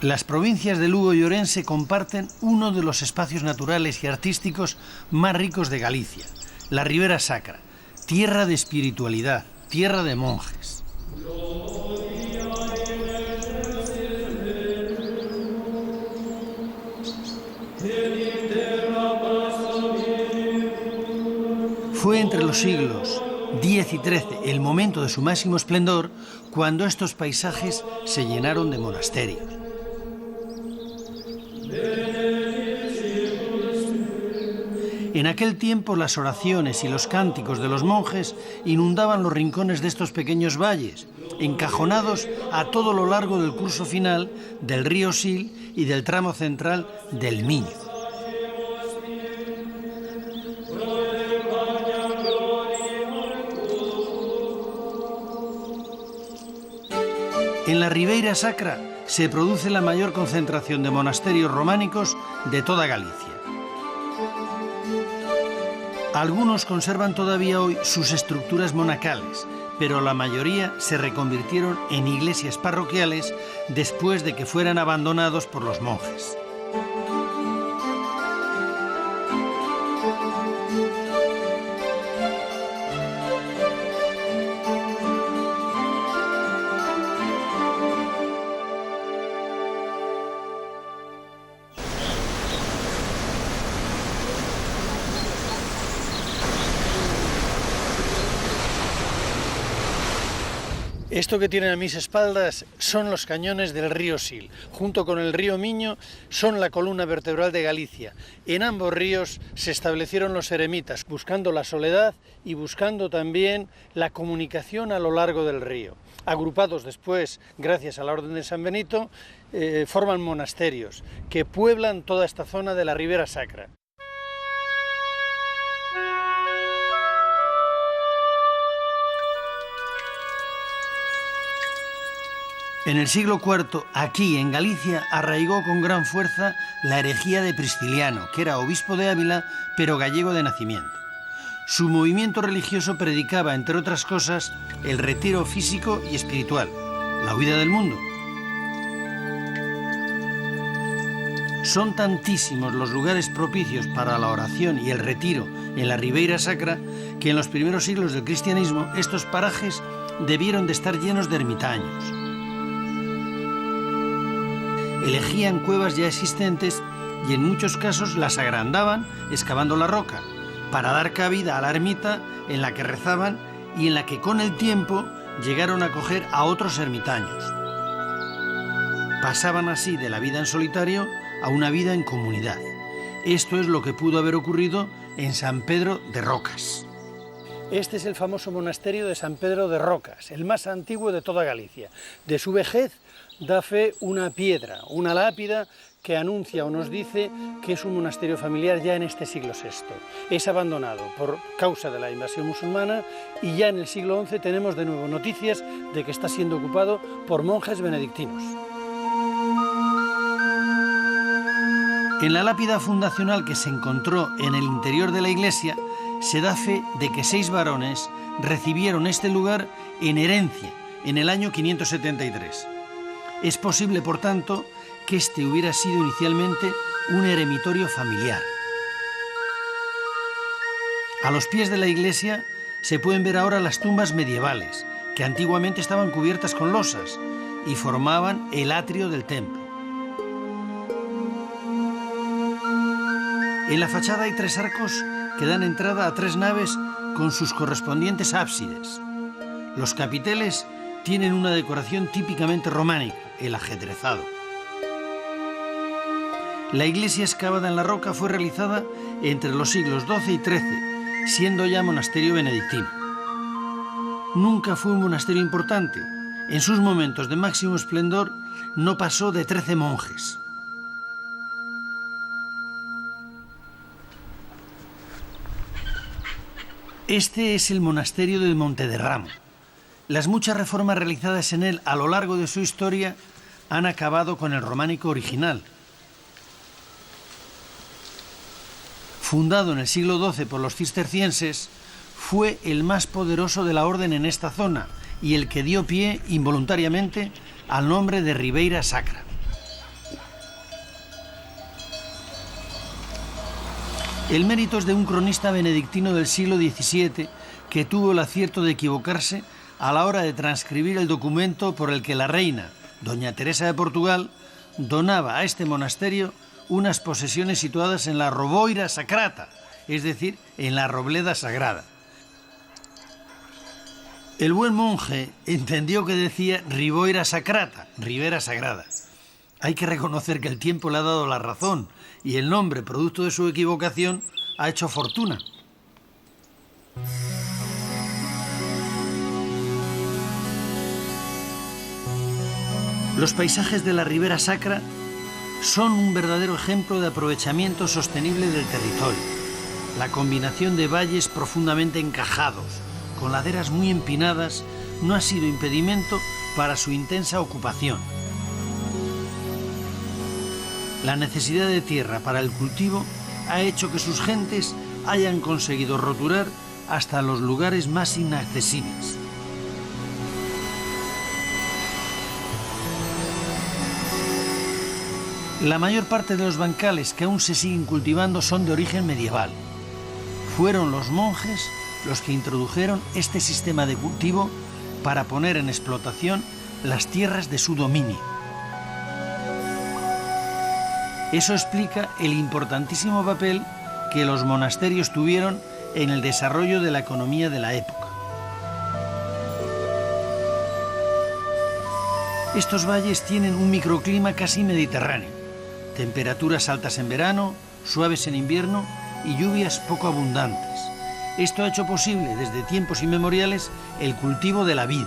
Las provincias de Lugo y Orense comparten uno de los espacios naturales y artísticos más ricos de Galicia, la Ribera Sacra, tierra de espiritualidad, tierra de monjes. Fue entre los siglos X y XIII el momento de su máximo esplendor, cuando estos paisajes se llenaron de monasterios. En aquel tiempo las oraciones y los cánticos de los monjes inundaban los rincones de estos pequeños valles, encajonados a todo lo largo del curso final del río Sil y del tramo central del Miño. En la Ribeira Sacra se produce la mayor concentración de monasterios románicos de toda Galicia. Algunos conservan todavía hoy sus estructuras monacales, pero la mayoría se reconvirtieron en iglesias parroquiales después de que fueran abandonados por los monjes. Esto que tienen a mis espaldas son los cañones del río Sil. Junto con el río Miño son la columna vertebral de Galicia. En ambos ríos se establecieron los eremitas, buscando la soledad y buscando también la comunicación a lo largo del río. Agrupados después, gracias a la Orden de San Benito, forman monasterios que pueblan toda esta zona de la Ribera Sacra. En el siglo IV, aquí en Galicia, arraigó con gran fuerza la herejía de Prisciliano, que era obispo de Ávila, pero gallego de nacimiento. Su movimiento religioso predicaba, entre otras cosas, el retiro físico y espiritual, la huida del mundo. Son tantísimos los lugares propicios para la oración y el retiro en la Ribeira Sacra que en los primeros siglos del cristianismo estos parajes debieron de estar llenos de ermitaños. Elegían cuevas ya existentes y en muchos casos las agrandaban excavando la roca para dar cabida a la ermita en la que rezaban y en la que con el tiempo llegaron a acoger a otros ermitaños. Pasaban así de la vida en solitario a una vida en comunidad. Esto es lo que pudo haber ocurrido en San Pedro de Rocas. Este es el famoso monasterio de San Pedro de Rocas, el más antiguo de toda Galicia. De su vejez da fe una piedra, una lápida que anuncia o nos dice que es un monasterio familiar ya en este siglo VI. Es abandonado por causa de la invasión musulmana y ya en el siglo XI tenemos de nuevo noticias de que está siendo ocupado por monjes benedictinos. En la lápida fundacional que se encontró en el interior de la iglesia se da fe de que 6 varones recibieron este lugar en herencia en el año 573. Es posible, por tanto, que este hubiera sido inicialmente un eremitorio familiar. A los pies de la iglesia se pueden ver ahora las tumbas medievales, que antiguamente estaban cubiertas con losas y formaban el atrio del templo. En la fachada hay 3 arcos que dan entrada a 3 naves con sus correspondientes ábsides. Los capiteles tienen una decoración típicamente románica, el ajedrezado. La iglesia excavada en la roca fue realizada entre los siglos XII y XIII, siendo ya monasterio benedictino. Nunca fue un monasterio importante. En sus momentos de máximo esplendor no pasó de 13 monjes. Este es el monasterio de Montederramo. Las muchas reformas realizadas en él a lo largo de su historia han acabado con el románico original. Fundado en el siglo XII por los cistercienses, fue el más poderoso de la orden en esta zona y el que dio pie involuntariamente al nombre de Ribeira Sacra. El mérito es de un cronista benedictino del siglo XVII que tuvo el acierto de equivocarse a la hora de transcribir el documento por el que la reina, doña Teresa de Portugal, donaba a este monasterio unas posesiones situadas en la Roboira Sacrata, es decir, en la Robleda Sagrada. El buen monje entendió que decía Riboira Sacrata, Ribera Sagrada. Hay que reconocer que el tiempo le ha dado la razón y el nombre, producto de su equivocación, ha hecho fortuna. Los paisajes de la Ribera Sacra son un verdadero ejemplo de aprovechamiento sostenible del territorio. La combinación de valles profundamente encajados, con laderas muy empinadas, no ha sido impedimento para su intensa ocupación. La necesidad de tierra para el cultivo ha hecho que sus gentes hayan conseguido roturar hasta los lugares más inaccesibles. La mayor parte de los bancales que aún se siguen cultivando son de origen medieval. Fueron los monjes los que introdujeron este sistema de cultivo para poner en explotación las tierras de su dominio. Eso explica el importantísimo papel que los monasterios tuvieron en el desarrollo de la economía de la época. Estos valles tienen un microclima casi mediterráneo, temperaturas altas en verano, suaves en invierno y lluvias poco abundantes. Esto ha hecho posible desde tiempos inmemoriales el cultivo de la vid.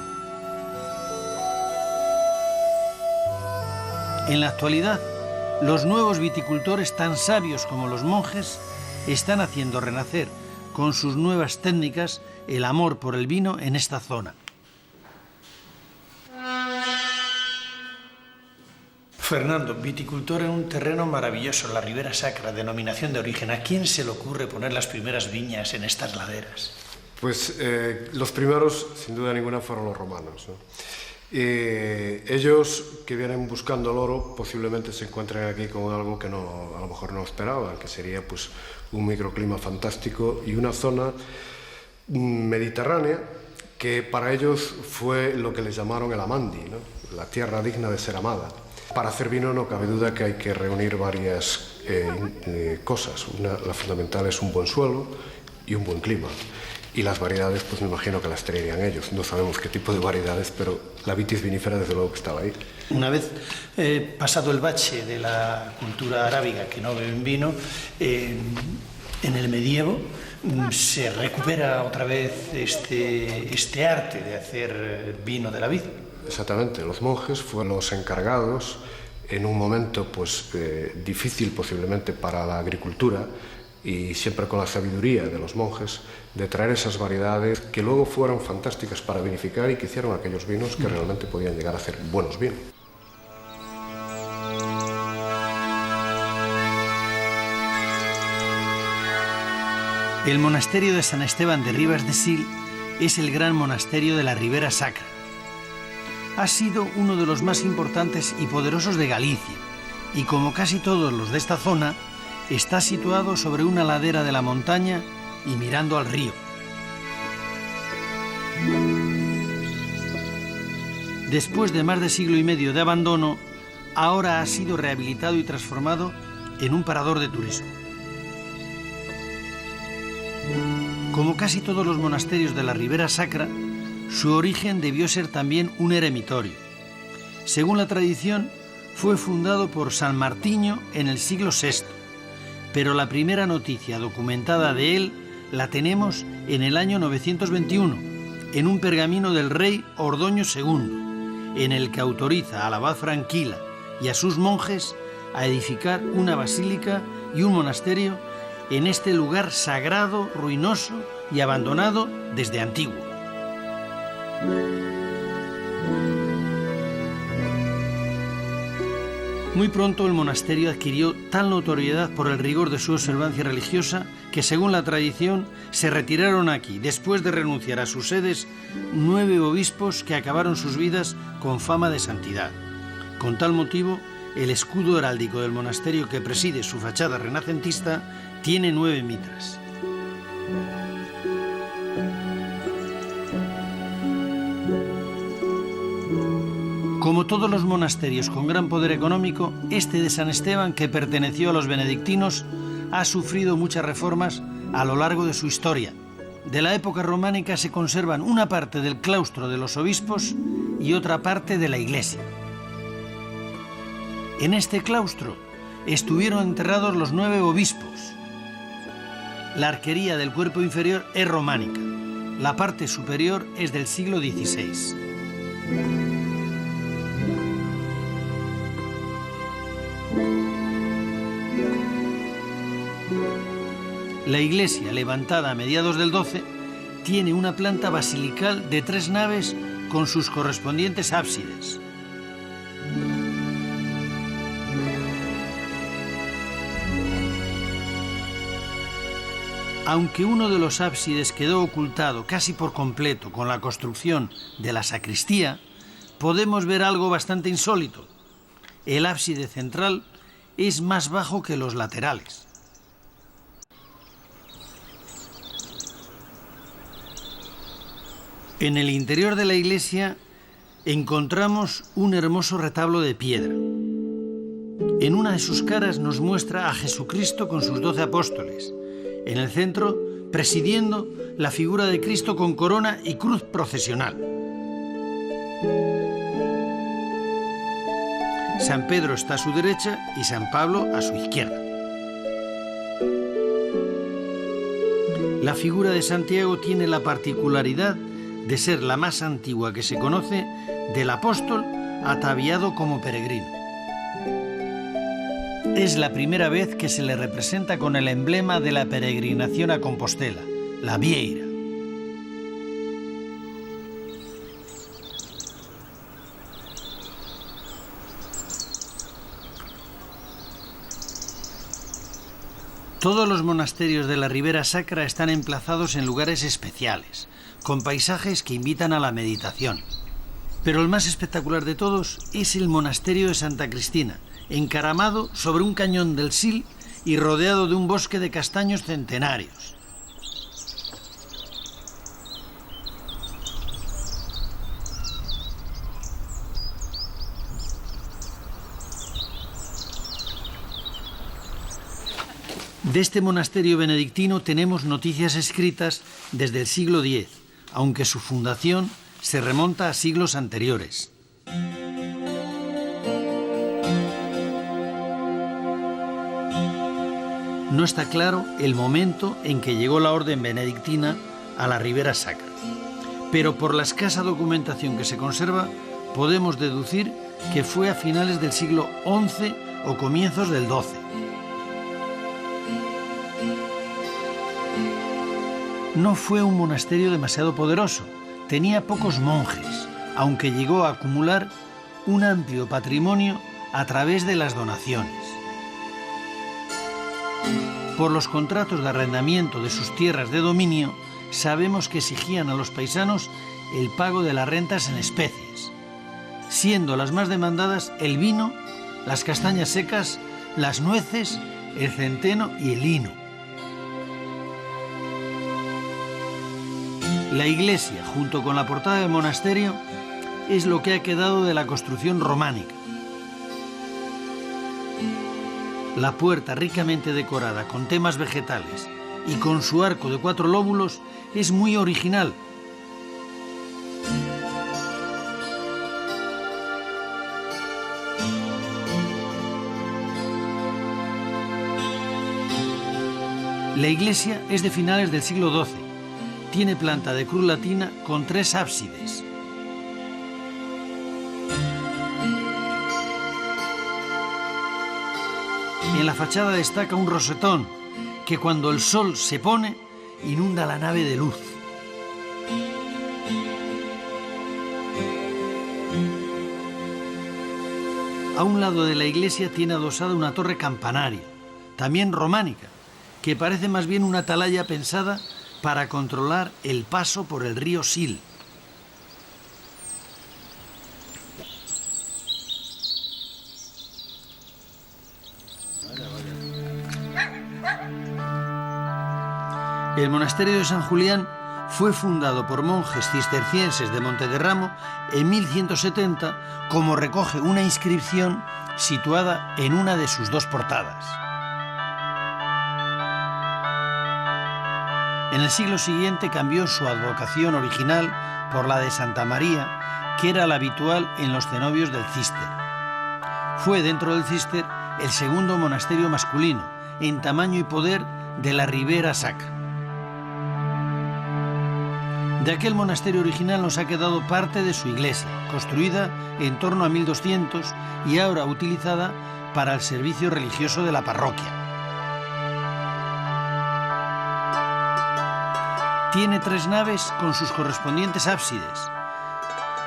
En la actualidad, los nuevos viticultores, tan sabios como los monjes, están haciendo renacer con sus nuevas técnicas el amor por el vino en esta zona. Fernando, viticultor en un terreno maravilloso, la Ribera Sacra, denominación de origen. ¿A quién se le ocurre poner las primeras viñas en estas laderas? Pues los primeros, sin duda ninguna, fueron los romanos, ¿no? Ellos, que vienen buscando el oro, posiblemente se encuentren aquí con algo que no, a lo mejor no esperaban, que sería pues un microclima fantástico y una zona mediterránea que para ellos fue lo que les llamaron el Amandi, ¿no? La tierra digna de ser amada. Para hacer vino no cabe duda que hay que reunir varias cosas. La fundamental es un buen suelo y un buen clima. Y las variedades, pues me imagino que las traerían ellos. No sabemos qué tipo de variedades, pero la vitis vinífera desde luego que estaba ahí. Una vez pasado el bache de la cultura arábiga, que no beben vino, en el medievo se recupera otra vez este arte de hacer vino de la vid. Exactamente, los monjes fueron los encargados en un momento pues difícil posiblemente para la agricultura y siempre con la sabiduría de los monjes de traer esas variedades que luego fueron fantásticas para vinificar y que hicieron aquellos vinos que realmente podían llegar a ser buenos vinos. El monasterio de San Esteban de Ribas de Sil es el gran monasterio de la Ribera Sacra. Ha sido uno de los más importantes y poderosos de Galicia y, como casi todos los de esta zona, está situado sobre una ladera de la montaña y mirando al río. Después de más de siglo y medio de abandono, ahora ha sido rehabilitado y transformado en un parador de turismo. Como casi todos los monasterios de la Ribera Sacra, su origen debió ser también un eremitorio. Según la tradición, fue fundado por San Martiño en el siglo VI, pero la primera noticia documentada de él la tenemos en el año 921, en un pergamino del rey Ordoño II, en el que autoriza al abad Franquila y a sus monjes a edificar una basílica y un monasterio en este lugar sagrado, ruinoso y abandonado desde antiguo. Muy pronto el monasterio adquirió tal notoriedad por el rigor de su observancia religiosa que, según la tradición, se retiraron aquí, después de renunciar a sus sedes, 9 obispos que acabaron sus vidas con fama de santidad. Con tal motivo, el escudo heráldico del monasterio que preside su fachada renacentista Tiene 9 mitras. Como todos los monasterios con gran poder económico, este de San Esteban, que perteneció a los benedictinos, ha sufrido muchas reformas a lo largo de su historia. De la época románica se conservan una parte del claustro de los obispos y otra parte de la iglesia. En este claustro estuvieron enterrados los 9 obispos. La arquería del cuerpo inferior es románica. La parte superior es del siglo XVI. La iglesia, levantada a mediados del XII, tiene una planta basilical de 3 naves con sus correspondientes ábsides. Aunque uno de los ábsides quedó ocultado casi por completo con la construcción de la sacristía, podemos ver algo bastante insólito. El ábside central es más bajo que los laterales. En el interior de la iglesia encontramos un hermoso retablo de piedra. En una de sus caras nos muestra a Jesucristo con sus 12 apóstoles. En el centro, presidiendo, la figura de Cristo con corona y cruz procesional. San Pedro está a su derecha y San Pablo a su izquierda. La figura de Santiago tiene la particularidad de ser la más antigua que se conoce del apóstol ataviado como peregrino. Es la primera vez que se le representa con el emblema de la peregrinación a Compostela, la vieira. Todos los monasterios de la Ribera Sacra están emplazados en lugares especiales, con paisajes que invitan a la meditación. Pero el más espectacular de todos es el monasterio de Santa Cristina, encaramado sobre un cañón del Sil y rodeado de un bosque de castaños centenarios. De este monasterio benedictino tenemos noticias escritas desde el siglo X, aunque su fundación se remonta a siglos anteriores. No está claro el momento en que llegó la orden benedictina a la Ribera Sacra, pero por la escasa documentación que se conserva podemos deducir que fue a finales del siglo XI o comienzos del XII. No fue un monasterio demasiado poderoso, tenía pocos monjes, aunque llegó a acumular un amplio patrimonio a través de las donaciones. Por los contratos de arrendamiento de sus tierras de dominio, sabemos que exigían a los paisanos el pago de las rentas en especies, siendo las más demandadas el vino, las castañas secas, las nueces, el centeno y el lino. La iglesia, junto con la portada del monasterio, es lo que ha quedado de la construcción románica. La puerta, ricamente decorada con temas vegetales y con su arco de 4 lóbulos, es muy original. La iglesia es de finales del siglo XII. Tiene planta de cruz latina con 3 ábsides. En la fachada destaca un rosetón que cuando el sol se pone inunda la nave de luz. A un lado de la iglesia tiene adosada una torre campanaria, también románica, que parece más bien una atalaya pensada para controlar el paso por el río Sil. El monasterio de San Julián fue fundado por monjes cistercienses de Montederramo en 1170, como recoge una inscripción situada en una de sus dos portadas. En el siglo siguiente cambió su advocación original por la de Santa María, que era la habitual en los cenobios del Císter. Fue dentro del Císter el segundo monasterio masculino, en tamaño y poder, de la Ribera Sacra. De aquel monasterio original nos ha quedado parte de su iglesia, construida en torno a 1200 y ahora utilizada para el servicio religioso de la parroquia. Tiene 3 naves con sus correspondientes ábsides.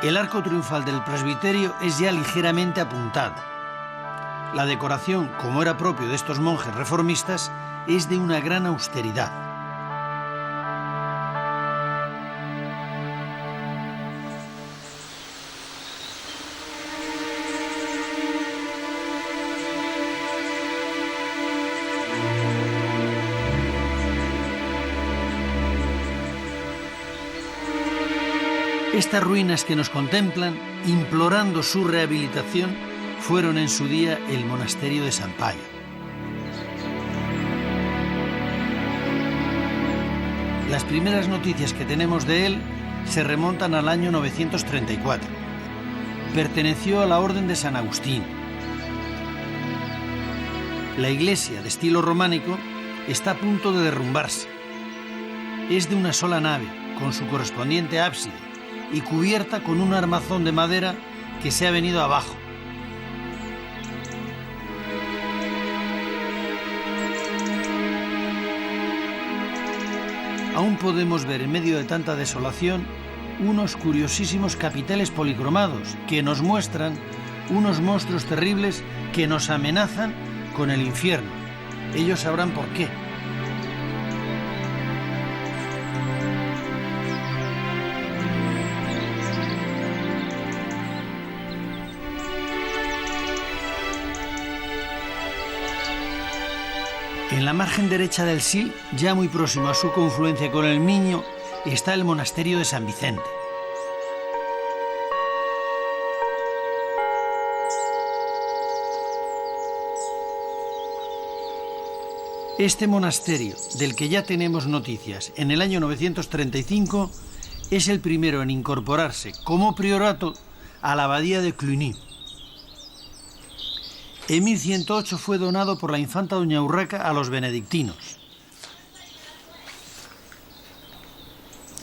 El arco triunfal del presbiterio es ya ligeramente apuntado. La decoración, como era propio de estos monjes reformistas, es de una gran austeridad. Estas ruinas que nos contemplan, implorando su rehabilitación, fueron en su día el monasterio de San Payo. Las primeras noticias que tenemos de él se remontan al año 934. Perteneció a la Orden de San Agustín. La iglesia, de estilo románico, está a punto de derrumbarse. Es de una sola nave, con su correspondiente ábside, y cubierta con un armazón de madera que se ha venido abajo. Aún podemos ver en medio de tanta desolación unos curiosísimos capiteles policromados que nos muestran unos monstruos terribles que nos amenazan con el infierno. Ellos sabrán por qué. En la margen derecha del Sil, ya muy próximo a su confluencia con el Miño, está el monasterio de San Vicente. Este monasterio, del que ya tenemos noticias en el año 935, es el primero en incorporarse como priorato a la abadía de Cluny. En 1108 fue donado por la infanta doña Urraca a los benedictinos.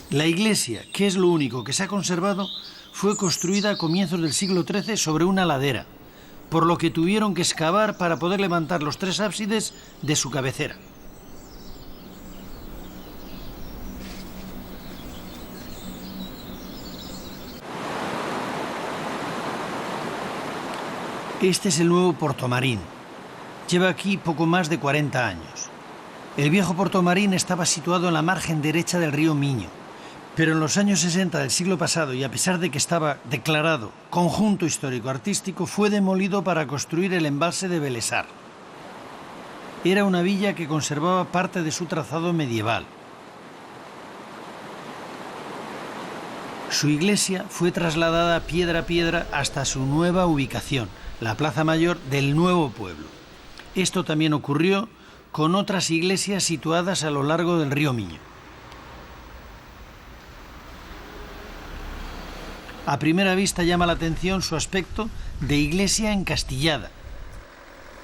La iglesia, que es lo único que se ha conservado, fue construida a comienzos del siglo XIII sobre una ladera, por lo que tuvieron que excavar para poder levantar los 3 ábsides de su cabecera. Este es el nuevo Portomarín. Lleva aquí poco más de 40 años. El viejo Portomarín estaba situado en la margen derecha del río Miño, pero en los años 60 del siglo pasado, y a pesar de que estaba declarado conjunto histórico-artístico, fue demolido para construir el embalse de Belesar. Era una villa que conservaba parte de su trazado medieval. Su iglesia fue trasladada piedra a piedra hasta su nueva ubicación, la Plaza Mayor del nuevo pueblo. Esto también ocurrió con otras iglesias situadas a lo largo del río Miño. A primera vista llama la atención su aspecto de iglesia encastillada.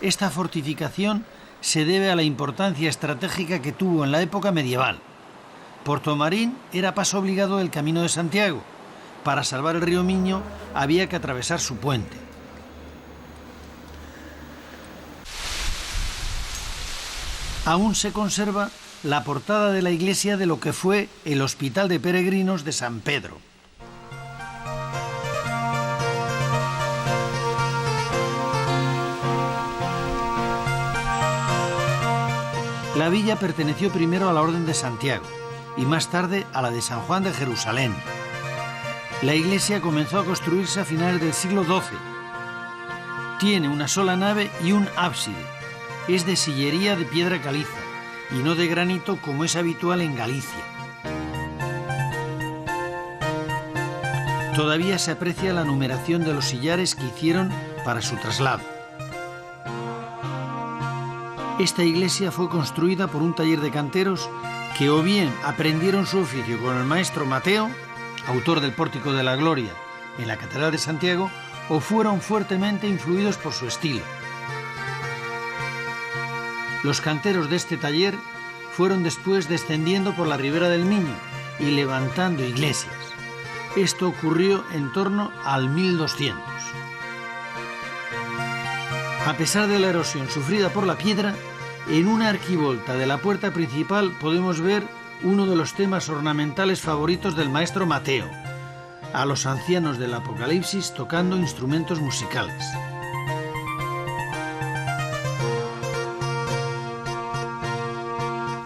Esta fortificación se debe a la importancia estratégica que tuvo en la época medieval. Portomarín era paso obligado del Camino de Santiago. Para salvar el río Miño había que atravesar su puente. Aún se conserva la portada de la iglesia de lo que fue el Hospital de Peregrinos de San Pedro. La villa perteneció primero a la Orden de Santiago y más tarde a la de San Juan de Jerusalén. La iglesia comenzó a construirse a finales del siglo XII. Tiene una sola nave y un ábside. Es de sillería de piedra caliza y no de granito como es habitual en Galicia. Todavía se aprecia la numeración de los sillares que hicieron para su traslado. Esta iglesia fue construida por un taller de canteros que o bien aprendieron su oficio con el maestro Mateo, autor del Pórtico de la Gloria en la Catedral de Santiago, o fueron fuertemente influidos por su estilo. Los canteros de este taller fueron después descendiendo por la ribera del Miño y levantando iglesias. Esto ocurrió en torno al 1200. A pesar de la erosión sufrida por la piedra, en una arquivolta de la puerta principal podemos ver uno de los temas ornamentales favoritos del maestro Mateo, a los ancianos del Apocalipsis tocando instrumentos musicales.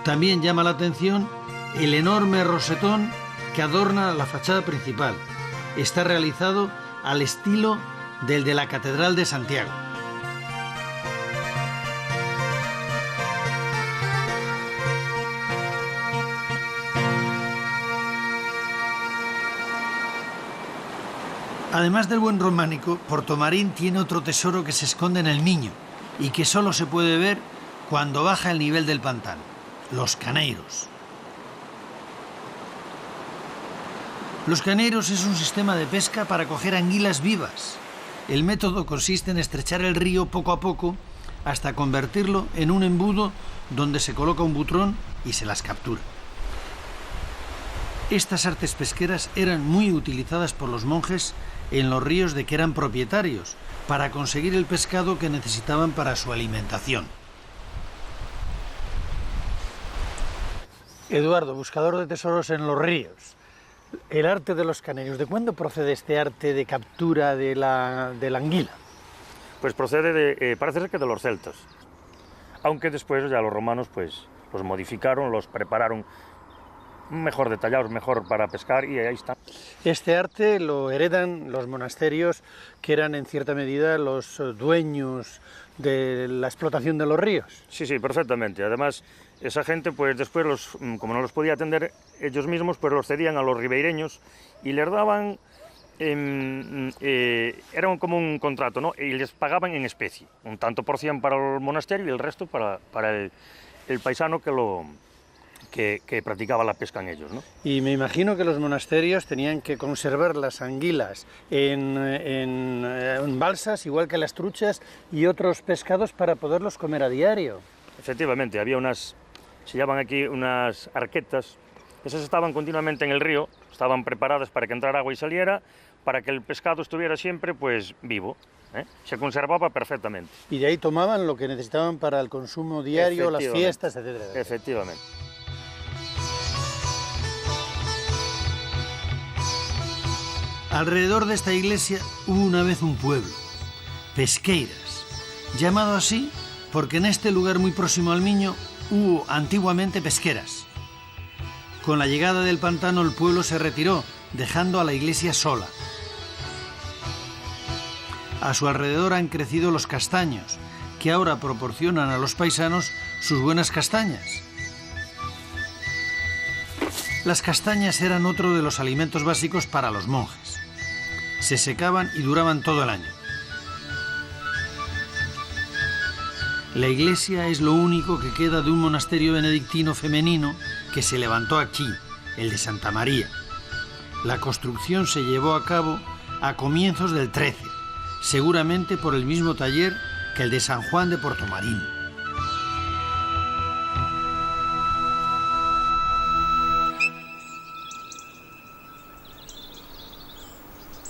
También llama la atención el enorme rosetón que adorna la fachada principal. Está realizado al estilo del de la Catedral de Santiago. Además del buen románico, Portomarín tiene otro tesoro que se esconde en el Miño y que solo se puede ver cuando baja el nivel del pantano: los caneiros. Los caneiros es un sistema de pesca para coger anguilas vivas. El método consiste en estrechar el río poco a poco hasta convertirlo en un embudo donde se coloca un butrón y se las captura. Estas artes pesqueras eran muy utilizadas por los monjes en los ríos de que eran propietarios para conseguir el pescado que necesitaban para su alimentación. Eduardo, buscador de tesoros en los ríos. El arte de los caneiros, ¿de cuándo procede este arte de captura de la anguila? Pues procede parece ser que de los celtas, aunque después ya los romanos pues los modificaron, los prepararon mejor detallados, mejor para pescar, y ahí está. Este arte lo heredan los monasterios, que eran en cierta medida los dueños de la explotación de los ríos. Sí, perfectamente. Además, esa gente, pues después, como no los podía atender ellos mismos, pues los cedían a los ribeireños y les daban, era como un contrato, ¿no? Y les pagaban en especie, un tanto por cien para el monasterio y el resto para el paisano que practicaba la pesca en ellos, ¿no? Y me imagino que los monasterios tenían que conservar las anguilas en balsas, igual que las truchas y otros pescados, para poderlos comer a diario. Efectivamente, había se llaman aquí unas arquetas. Esas estaban continuamente en el río, estaban preparadas para que entrara agua y saliera, para que el pescado estuviera siempre pues vivo. Se conservaba perfectamente. Y de ahí tomaban lo que necesitaban para el consumo diario, las fiestas, etcétera. Efectivamente. Alrededor de esta iglesia hubo una vez un pueblo, Pesqueiras, llamado así porque en este lugar muy próximo al Miño hubo antiguamente pesqueras. Con la llegada del pantano el pueblo se retiró, dejando a la iglesia sola. A su alrededor han crecido los castaños, que ahora proporcionan a los paisanos sus buenas castañas. Las castañas eran otro de los alimentos básicos para los monjes. Se secaban y duraban todo el año. La iglesia es lo único que queda de un monasterio benedictino femenino que se levantó aquí, el de Santa María. La construcción se llevó a cabo a comienzos del XIII, seguramente por el mismo taller que el de San Juan de Portomarín.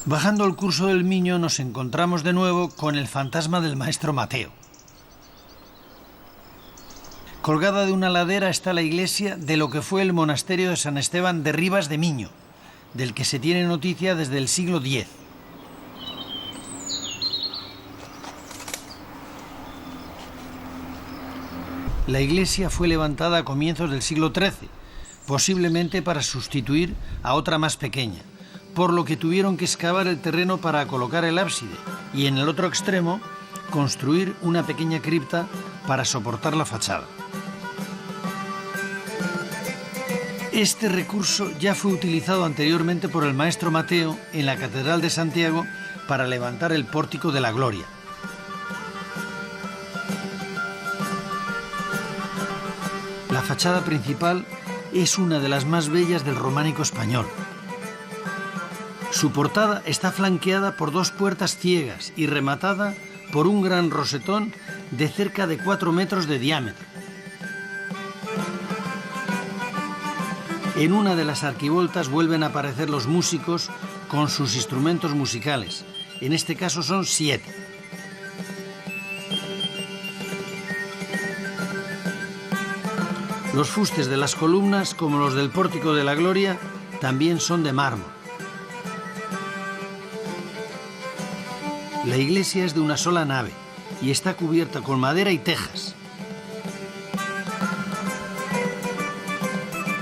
Bajando el curso del Miño nos encontramos de nuevo con el fantasma del maestro Mateo. Colgada de una ladera está la iglesia de lo que fue el monasterio de San Esteban de Ribas de Miño, del que se tiene noticia desde el siglo X. La iglesia fue levantada a comienzos del siglo XIII, posiblemente para sustituir a otra más pequeña, por lo que tuvieron que excavar el terreno para colocar el ábside y en el otro extremo construir una pequeña cripta para soportar la fachada. Este recurso ya fue utilizado anteriormente por el maestro Mateo en la Catedral de Santiago para levantar el Pórtico de la Gloria. La fachada principal es una de las más bellas del románico español. Su portada está flanqueada por dos puertas ciegas y rematada por un gran rosetón de cerca de 4 metros de diámetro. En una de las arquivoltas vuelven a aparecer los músicos con sus instrumentos musicales. En este caso son 7. Los fustes de las columnas, como los del Pórtico de la Gloria, también son de mármol. La iglesia es de una sola nave y está cubierta con madera y tejas.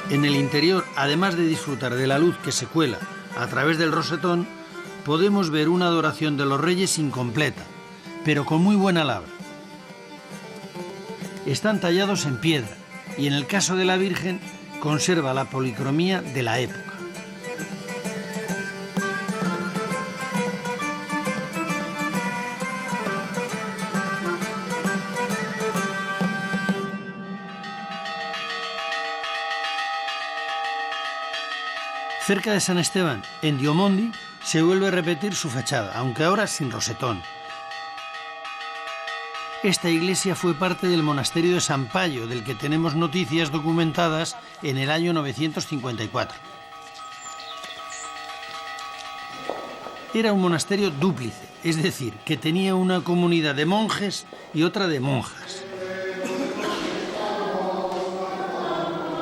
En el interior, además de disfrutar de la luz que se cuela a través del rosetón, podemos ver una adoración de los reyes incompleta, pero con muy buena labra. Están tallados en piedra y en el caso de la Virgen conserva la policromía de la época. Cerca de San Esteban, en Diomondi, se vuelve a repetir su fachada, aunque ahora sin rosetón. Esta iglesia fue parte del monasterio de San Payo, del que tenemos noticias documentadas en el año 954. Era un monasterio dúplice, es decir, que tenía una comunidad de monjes y otra de monjas.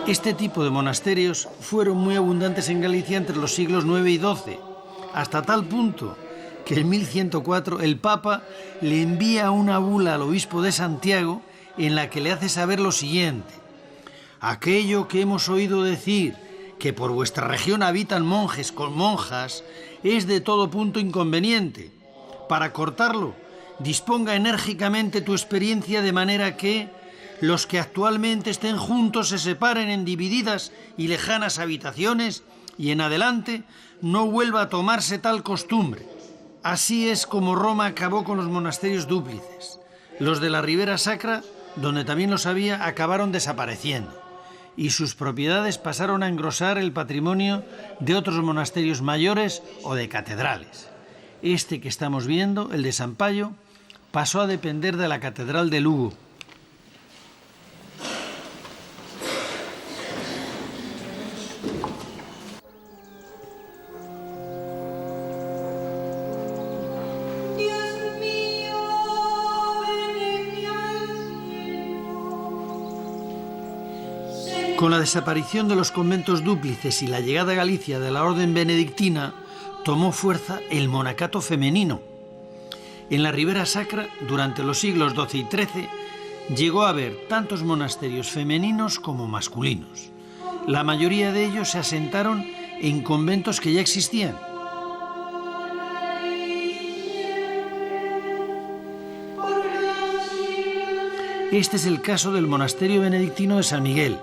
Este tipo de monasterios fueron muy abundantes en Galicia entre los siglos IX y XII, hasta tal punto que en 1104 el Papa le envía una bula al obispo de Santiago en la que le hace saber lo siguiente: aquello que hemos oído decir, que por vuestra región habitan monjes con monjas, es de todo punto inconveniente. Para cortarlo, disponga enérgicamente tu experiencia de manera que los que actualmente estén juntos se separen en divididas y lejanas habitaciones y en adelante no vuelva a tomarse tal costumbre. Así es como Roma acabó con los monasterios dúplices. Los de la Ribera Sacra, donde también los había, acabaron desapareciendo y sus propiedades pasaron a engrosar el patrimonio de otros monasterios mayores o de catedrales. Este que estamos viendo, el de San Payo, pasó a depender de la Catedral de Lugo. Con la desaparición de los conventos dúplices y la llegada a Galicia de la orden benedictina, tomó fuerza el monacato femenino. En la Ribera Sacra, durante los siglos XII y XIII, llegó a haber tantos monasterios femeninos como masculinos. La mayoría de ellos se asentaron en conventos que ya existían. Este es el caso del monasterio benedictino de San Miguel,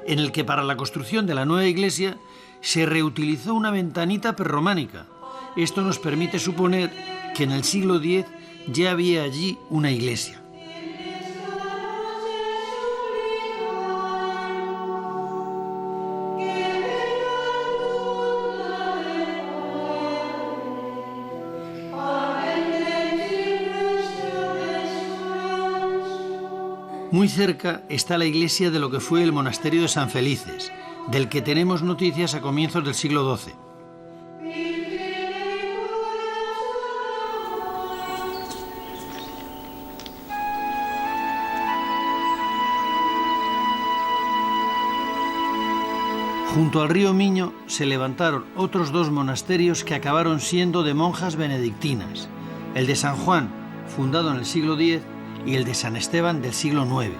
en el que para la construcción de la nueva iglesia se reutilizó una ventanita prerrománica. Esto nos permite suponer que en el siglo X ya había allí una iglesia. Muy cerca está la iglesia de lo que fue el monasterio de San Felices, del que tenemos noticias a comienzos del siglo XII. Junto al río Miño se levantaron otros 2 monasterios que acabaron siendo de monjas benedictinas: el de San Juan, fundado en el siglo X, y el de San Esteban del siglo IX.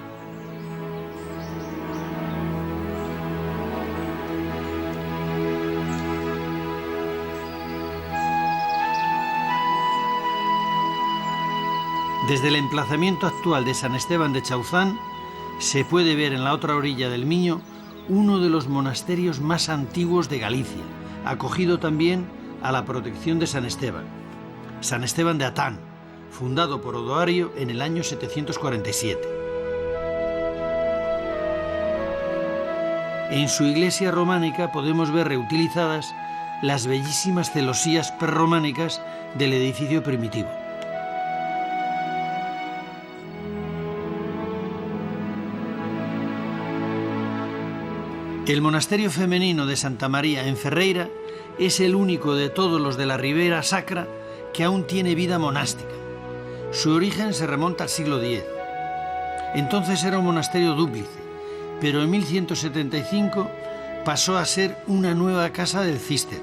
Desde el emplazamiento actual de San Esteban de Chauzán se puede ver en la otra orilla del Miño uno de los monasterios más antiguos de Galicia, acogido también a la protección de San Esteban de Atán, fundado por Odoario en el año 747. En su iglesia románica podemos ver reutilizadas las bellísimas celosías prerrománicas del edificio primitivo. El monasterio femenino de Santa María en Ferreira es el único de todos los de la Ribera Sacra que aún tiene vida monástica. Su origen se remonta al siglo X. Entonces era un monasterio dúplice, pero en 1175 pasó a ser una nueva casa del Císter.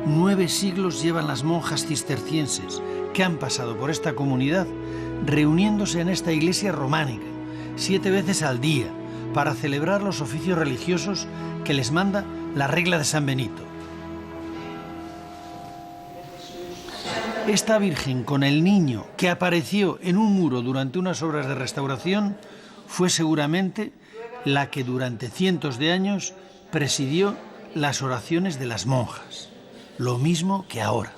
9 siglos llevan las monjas cistercienses que han pasado por esta comunidad reuniéndose en esta iglesia románica 7 veces al día para celebrar los oficios religiosos que les manda la regla de San Benito. Esta Virgen con el niño que apareció en un muro durante unas obras de restauración fue seguramente la que durante cientos de años presidió las oraciones de las monjas, lo mismo que ahora.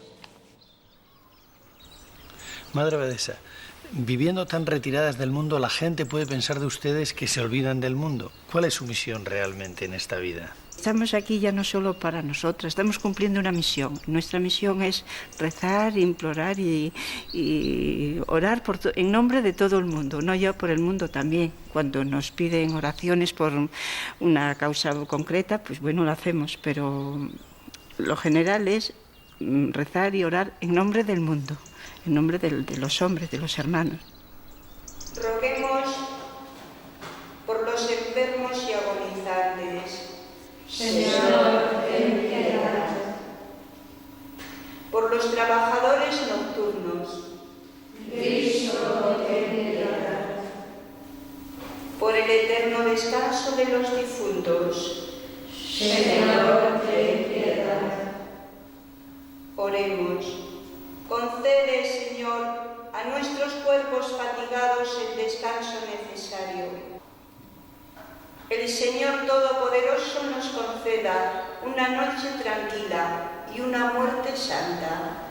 Madre Abadesa, viviendo tan retiradas del mundo, la gente puede pensar de ustedes que se olvidan del mundo. ¿Cuál es su misión realmente en esta vida? Estamos aquí ya no solo para nosotras, estamos cumpliendo una misión. Nuestra misión es rezar, implorar y orar en nombre de todo el mundo, no ya por el mundo también. Cuando nos piden oraciones por una causa concreta, pues bueno, lo hacemos, pero lo general es rezar y orar en nombre del mundo, en nombre de los hombres, de los hermanos. Roguemos por los enfermos y agonizantes. Señor, ten piedad. Por los trabajadores nocturnos. Cristo, ten piedad. Por el eterno descanso de los difuntos. Señor, ten piedad. Oremos. Concede, Señor, a nuestros cuerpos fatigados el descanso necesario. El Señor Todopoderoso nos conceda una noche tranquila y una muerte santa.